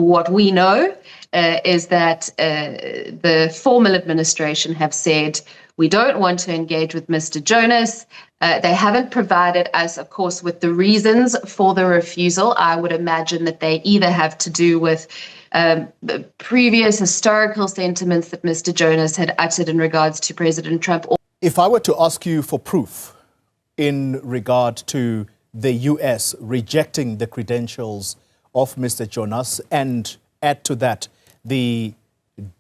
What we know is that the formal administration have said, we don't want to engage with Mr. Jonas. They haven't provided us, of course, with the reasons for the refusal. I would imagine that they either have to do with the previous historical sentiments that Mr. Jonas had uttered in regards to President Trump. If I were to ask you for proof in regard to the US rejecting the credentials of Mr. Jonas and add to that the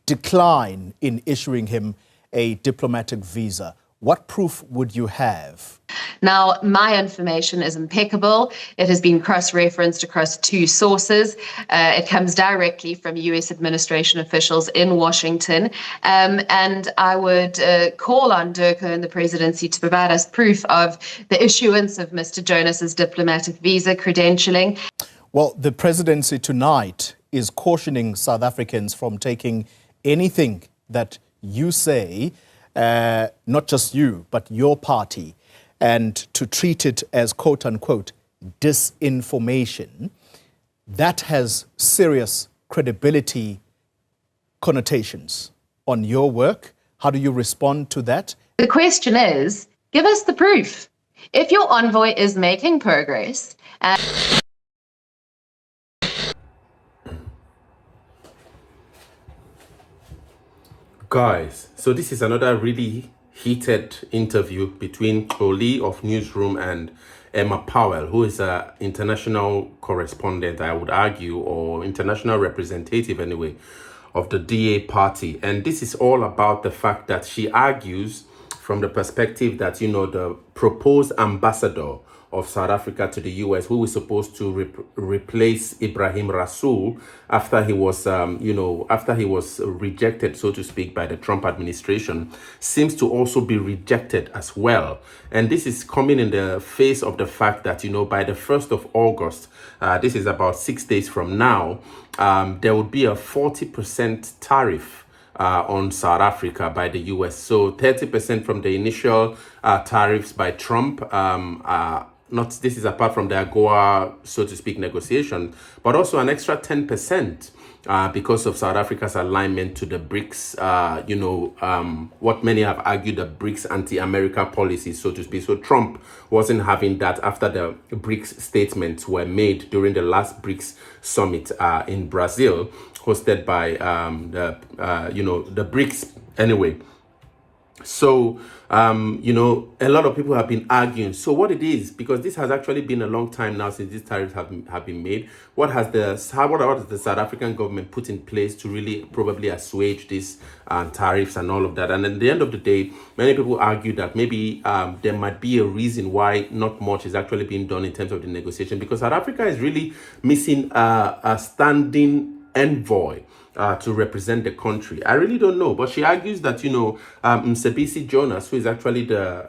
decline in issuing him a diplomatic visa, what proof would you have? Now, my information is impeccable. It has been cross-referenced across 2 sources. It comes directly from US administration officials in Washington. And I would call on Durko and the presidency to provide us proof of the issuance of Mr. Jonas's diplomatic visa credentialing. Well, the presidency tonight is cautioning South Africans from taking anything that you say, not just you, but your party, and to treat it as, quote unquote, disinformation. That has serious credibility connotations on your work. How do you respond to that? The question is, give us the proof. If your envoy is making progress, Guys, so this is another really heated interview between Chloe of Newsroom and Emma Powell, who is an international correspondent, I would argue, or international representative anyway, of the DA party. And this is all about the fact that she argues from the perspective that, you know, the proposed ambassador of South Africa to the US, who was supposed to replace Ibrahim Rasool after he was, after he was rejected, so to speak, by the Trump administration, seems to also be rejected as well. And this is coming in the face of the fact that, you know, by the 1st of August, this is about 6 days from now, there would be a 40% tariff on South Africa by the US. So 30% from the initial tariffs by Trump, this is apart from the AGOA, so to speak, negotiation, but also an extra 10% because of South Africa's alignment to the BRICS, what many have argued, the BRICS anti-America policy, so to speak. So Trump wasn't having that after the BRICS statements were made during the last BRICS summit in Brazil, hosted by the BRICS anyway. So, a lot of people have been arguing. So what it is, because this has actually been a long time now since these tariffs have been made, what has the South African government put in place to really probably assuage these tariffs and all of that? And at the end of the day, many people argue that maybe there might be a reason why not much is actually being done in terms of the negotiation, because South Africa is really missing a standing envoy to represent the country. I really don't know, but she argues that, Mcebisi Jonas, who is actually the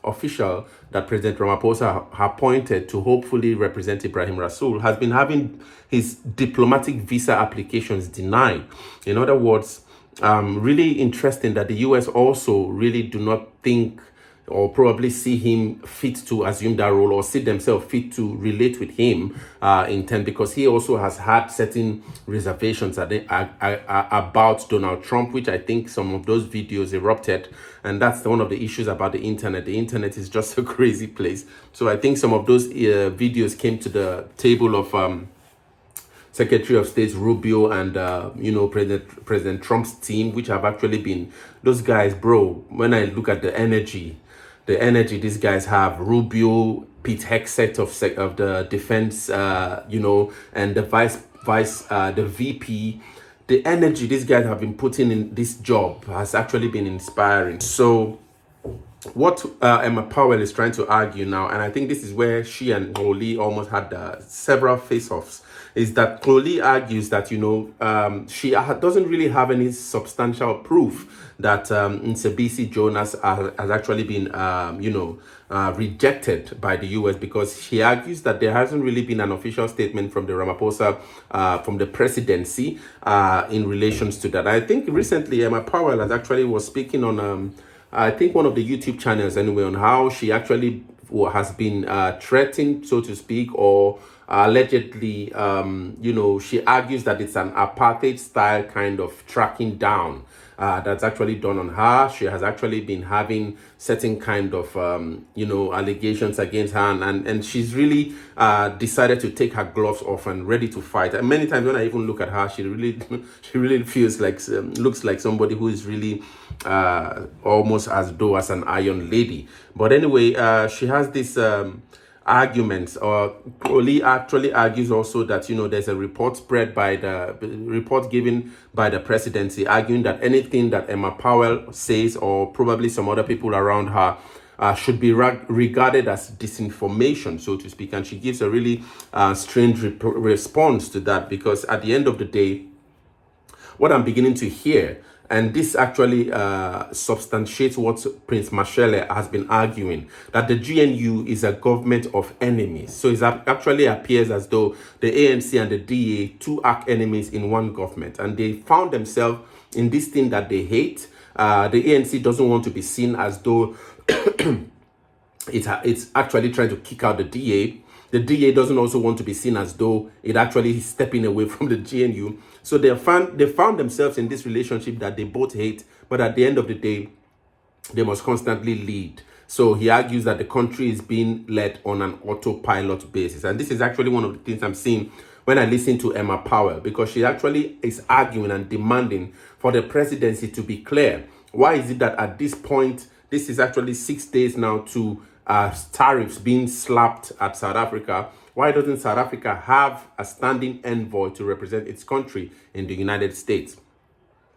official that President Ramaphosa appointed to hopefully represent Ibrahim Rasool, has been having his diplomatic visa applications denied. In other words, really interesting that the US also really do not think or probably see him fit to assume that role, or see themselves fit to relate with him in turn, because he also has had certain reservations about Donald Trump, which I think some of those videos erupted. And that's one of the issues about the internet. The internet is just a crazy place. So I think some of those videos came to the table of Secretary of State Rubio and, President Trump's team, which have actually been, those guys, bro, when I look at the energy these guys have, Rubio, Pete Hegseth of the defense, and the VP, the energy these guys have been putting in this job has actually been inspiring. So what Emma Powell is trying to argue now, and I think this is where she and Oli almost had several face-offs, is that Chloe argues that, she doesn't really have any substantial proof that Mcebisi Jonas has actually been, rejected by the US, because she argues that there hasn't really been an official statement from the Ramaphosa, from the presidency in relations to that. I think recently Emma Powell was speaking on, I think one of the YouTube channels anyway, on how she actually has been threatened, so to speak, or allegedly, she argues that it's an apartheid style kind of tracking down that's actually done on her. She has actually been having certain kind of, allegations against her, and she's really decided to take her gloves off and ready to fight. And many times when I even look at her, she really feels like, looks like somebody who is really almost as though as an iron lady. But anyway, she has this arguments, or Oli actually argues also that there's a report given by the presidency arguing that anything that Emma Powell says, or probably some other people around her, should be regarded as disinformation, so to speak. And she gives a really strange response to that, because at the end of the day, what I'm beginning to hear, and this actually substantiates what Prince Mashele has been arguing, that the GNU is a government of enemies. So it actually appears as though the ANC and the DA, two arch enemies in one government, and they found themselves in this thing that they hate. The ANC doesn't want to be seen as though it's actually trying to kick out the DA. The DA doesn't also want to be seen as though it actually is stepping away from the GNU. So they found themselves in this relationship that they both hate, but at the end of the day, they must constantly lead. So he argues that the country is being led on an autopilot basis. And this is actually one of the things I'm seeing when I listen to Emma Powell, because she actually is arguing and demanding for the presidency to be clear. Why is it that at this point, this is actually 6 days now to tariffs being slapped at South Africa? Why doesn't South Africa have a standing envoy to represent its country in the United States?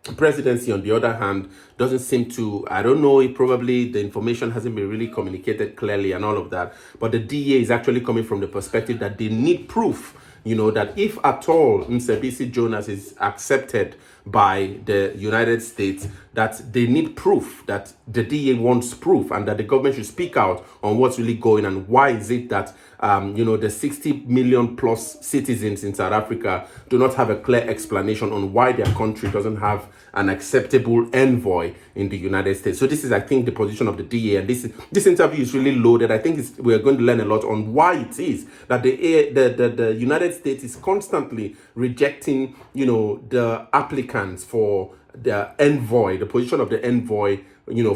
The presidency, on the other hand, doesn't seem to, I don't know, it probably the information hasn't been really communicated clearly and all of that. But the DA is actually coming from the perspective that they need proof, that if at all Mcebisi Jonas is accepted by the United States, that they need proof, that the DA wants proof, and that the government should speak out on what's really going on. Why is it that the 60 million plus citizens in South Africa do not have a clear explanation on why their country doesn't have an acceptable envoy in the United States? So this is, I think, the position of the DA, and this interview is really loaded. I think we're going to learn a lot on why it is that the United States is constantly rejecting, the applicants for the envoy, the position of the envoy,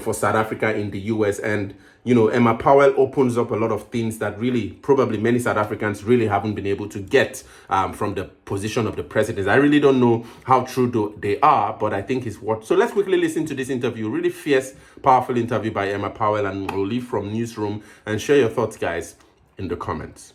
for South Africa in the US. And, Emma Powell opens up a lot of things that really probably many South Africans really haven't been able to get from the position of the president. I really don't know how true they are, but I think it's what. So let's quickly listen to this interview. Really fierce, powerful interview by Emma Powell and Oli from Newsroom, and share your thoughts, guys, in the comments.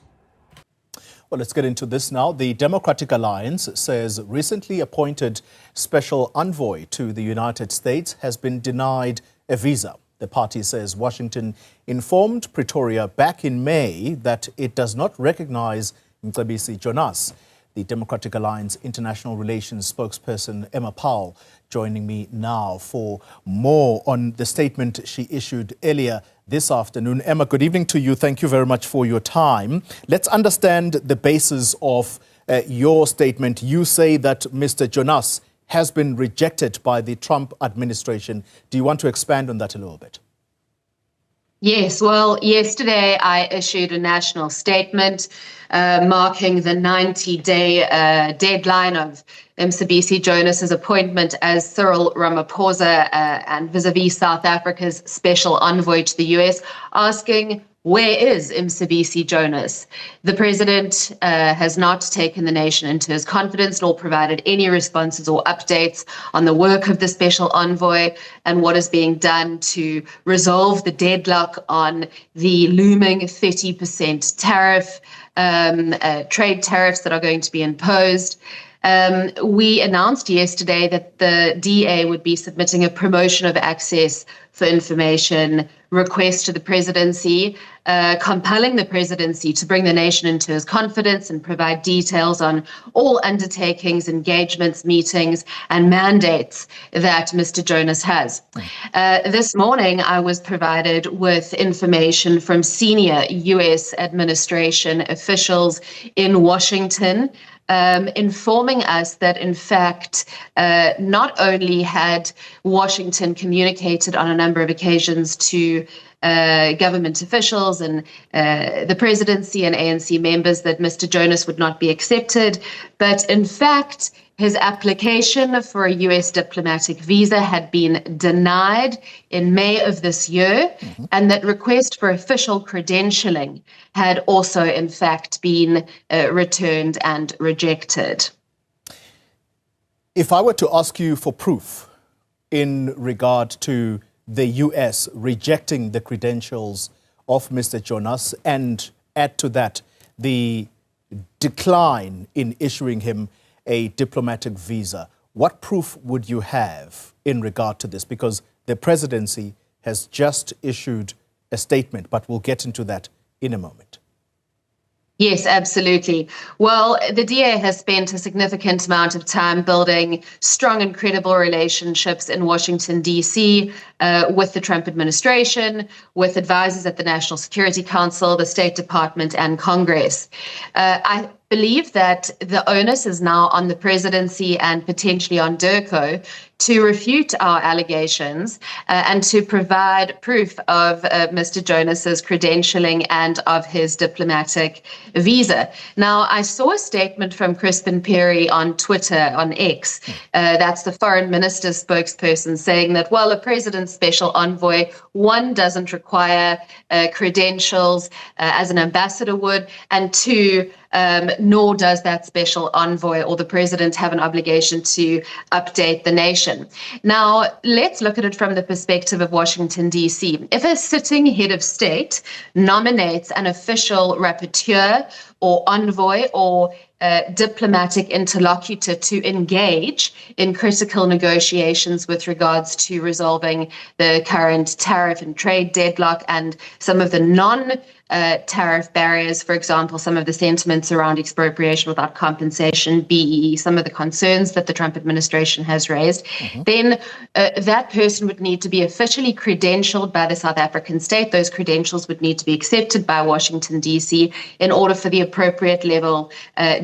Well, let's get into this now. The Democratic Alliance says recently appointed special envoy to the United States has been denied a visa. The party says Washington informed Pretoria back in May that it does not recognize Mcebisi Jonas. The Democratic Alliance International Relations spokesperson Emma Powell joining me now for more on the statement she issued earlier this afternoon. Emma, good evening to you. Thank you very much for your time. Let's understand the basis of your statement. You say that Mr. Jonas has been rejected by the Trump administration. Do you want to expand on that a little bit? Yes, well, yesterday I issued a national statement marking the 90-day deadline of Mcebisi Jonas's appointment as Cyril Ramaphosa and vis-a-vis South Africa's special envoy to the US, asking, where is Mcebisi Jonas? The president has not taken the nation into his confidence nor provided any responses or updates on the work of the special envoy and what is being done to resolve the deadlock on the looming 30% tariff, trade tariffs that are going to be imposed. We announced yesterday that the DA would be submitting a promotion of access for information request to the presidency, compelling the presidency to bring the nation into his confidence and provide details on all undertakings, engagements, meetings, and mandates that Mr. Jonas has. This morning, I was provided with information from senior U.S. administration officials in Washington, informing us that, in fact, not only had Washington communicated on a number of occasions to government officials and the presidency and ANC members that Mr. Jonas would not be accepted, but in fact, his application for a U.S. diplomatic visa had been denied in May of this year, and that request for official credentialing had also, in fact, been returned and rejected. If I were to ask you for proof in regard to the U.S. rejecting the credentials of Mr. Jonas and add to that the decline in issuing him a diplomatic visa, what proof would you have in regard to this? Because the presidency has just issued a statement, but we'll get into that in a moment. Yes, absolutely. Well, the DA has spent a significant amount of time building strong and credible relationships in Washington, D.C., with the Trump administration, with advisors at the National Security Council, the State Department, and Congress. I believe that the onus is now on the presidency and potentially on DIRCO to refute our allegations and to provide proof of Mr. Jonas's credentialing and of his diplomatic visa. Now, I saw a statement from Crispin Perry on Twitter, on X, that's the foreign minister's spokesperson, saying that, well, a president's special envoy, one, doesn't require credentials as an ambassador would, and two, nor does that special envoy or the president have an obligation to update the nation. Now, let's look at it from the perspective of Washington, D.C. If a sitting head of state nominates an official rapporteur or envoy or diplomatic interlocutor to engage in critical negotiations with regards to resolving the current tariff and trade deadlock and some of the non-tariff barriers, for example, some of the sentiments around expropriation without compensation, BEE, some of the concerns that the Trump administration has raised, then that person would need to be officially credentialed by the South African state. Those credentials would need to be accepted by Washington, D.C. in order for the appropriate level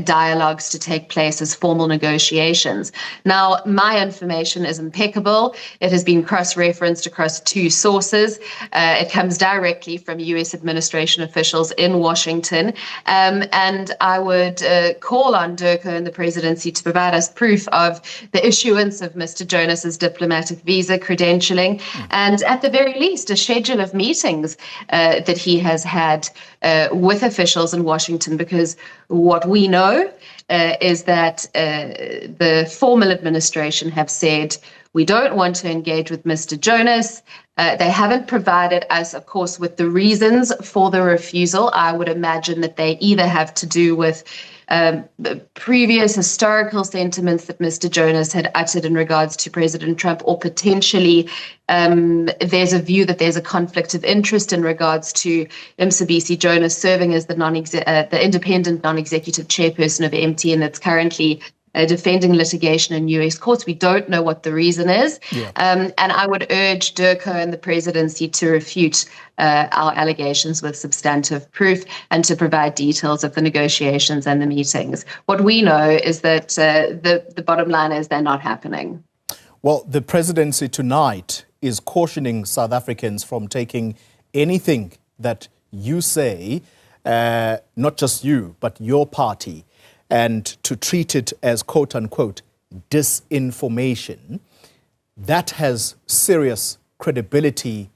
dialogues to take place as formal negotiations. Now, my information is impeccable. It has been cross-referenced across two sources. It comes directly from U.S. administration officials in Washington. And I would call on DIRCO and the presidency to provide us proof of the issuance of Mr. Jonas's diplomatic visa credentialing, and at the very least, a schedule of meetings that he has had with officials in Washington, because what we know is that the formal administration have said, we don't want to engage with Mr. Jonas. They haven't provided us, of course, with the reasons for the refusal. I would imagine that they either have to do with previous historical sentiments that Mr. Jonas had uttered in regards to President Trump, or potentially there's a view that there's a conflict of interest in regards to Mcebisi Jonas serving as the independent non-executive chairperson of MTN that's currently defending litigation in U.S. courts. We don't know what the reason is. And I would urge DIRCO and the presidency to refute our allegations with substantive proof and to provide details of the negotiations and the meetings. What we know is that the bottom line is they're not happening. Well, the presidency tonight is cautioning South Africans from taking anything that you say, not just you, but your party, and to treat it as, quote unquote, disinformation. That has serious credibility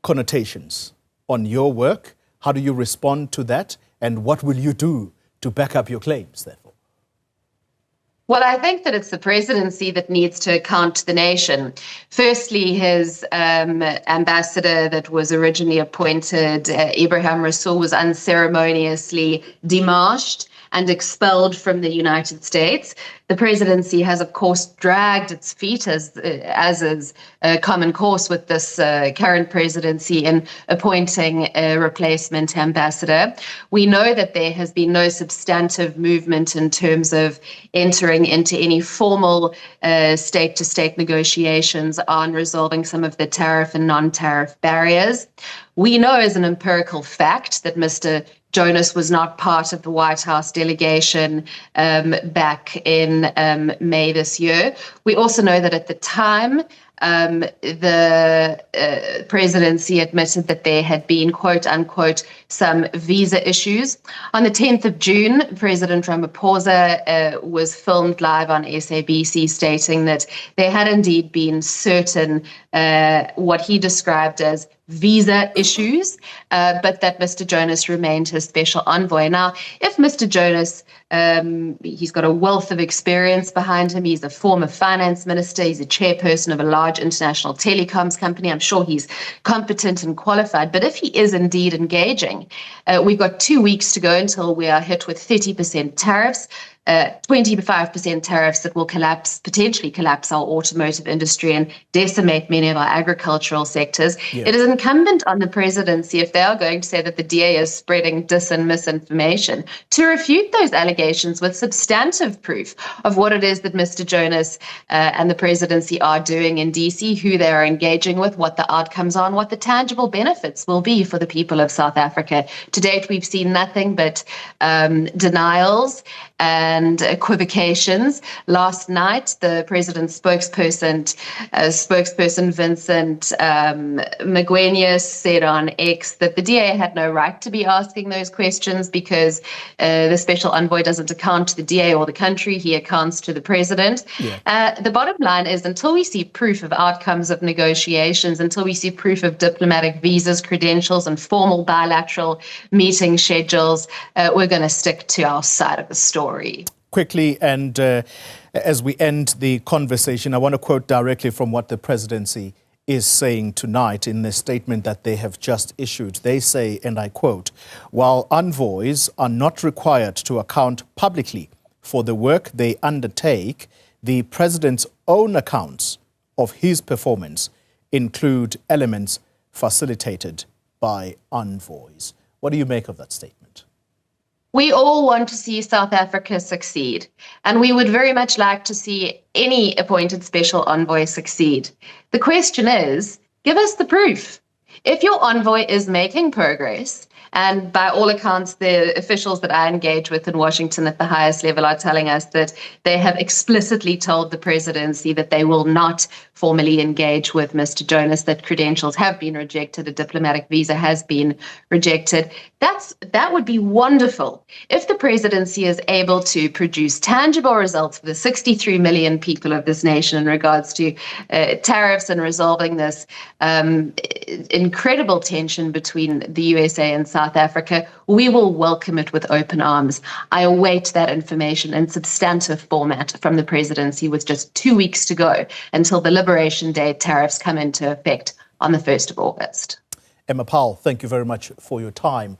connotations on your work. How do you respond to that? And what will you do to back up your claims, therefore? Well, I think that it's the presidency that needs to account to the nation. Firstly, his ambassador that was originally appointed, Ibrahim Rasool, was unceremoniously demarched and expelled from the United States. The presidency has, of course, dragged its feet, as is a common course with this current presidency, in appointing a replacement ambassador. We know that there has been no substantive movement in terms of entering into any formal state-to-state negotiations on resolving some of the tariff and non-tariff barriers. We know as an empirical fact that Mr. Jonas was not part of the White House delegation back in May this year. We also know that at the time, the presidency admitted that there had been, quote unquote, some visa issues. On the 10th of June, President RAMAPHOSA was filmed live on SABC stating that there had indeed been certain, what he described as visa issues, but that Mr. Jonas remained his special envoy. Now, if Mr. Jonas, he's got a wealth of experience behind him. He's a former finance minister. He's a chairperson of a large international telecoms company. I'm sure he's competent and qualified. But if he is indeed engaging, we've got 2 weeks to go until we are hit with 30% tariffs. 25% tariffs that will potentially collapse our automotive industry and decimate many of our agricultural sectors. Yeah. It is incumbent on the presidency, if they are going to say that the DA is spreading dis and misinformation, to refute those allegations with substantive proof of what it is that Mr. Jonas and the presidency are doing in DC, who they are engaging with, what the outcomes are, and what the tangible benefits will be for the people of South Africa. To date, we've seen nothing but denials and equivocations. Last night, the president's spokesperson Vincent Magwenya said on X that the DA had no right to be asking those questions because the special envoy doesn't account to the DA or the country, he accounts to the president. Yeah. The bottom line is, until we see proof of outcomes of negotiations, until we see proof of diplomatic visas, credentials, and formal bilateral meeting schedules, we're going to stick to our side of the story. Quickly, and as we end the conversation, I want to quote directly from what the presidency is saying tonight in the statement that they have just issued. They say, and I quote, "While envoys are not required to account publicly for the work they undertake, the president's own accounts of his performance include elements facilitated by envoys." What do you make of that statement? We all want to see South Africa succeed, and we would very much like to see any appointed special envoy succeed. The question is, give us the proof. If your envoy is making progress, and by all accounts, the officials that I engage with in Washington at the highest level are telling us that they have explicitly told the presidency that they will not formally engage with Mr. Jonas, that credentials have been rejected, a diplomatic visa has been rejected. That would be wonderful if the presidency is able to produce tangible results for the 63 million people of this nation in regards to tariffs and resolving this incredible tension between the USA and South Africa. We will welcome it with open arms. I await that information in substantive format from the presidency with just 2 weeks to go until the Liberation Day tariffs come into effect on the 1st of August. Emma Powell, thank you very much for your time.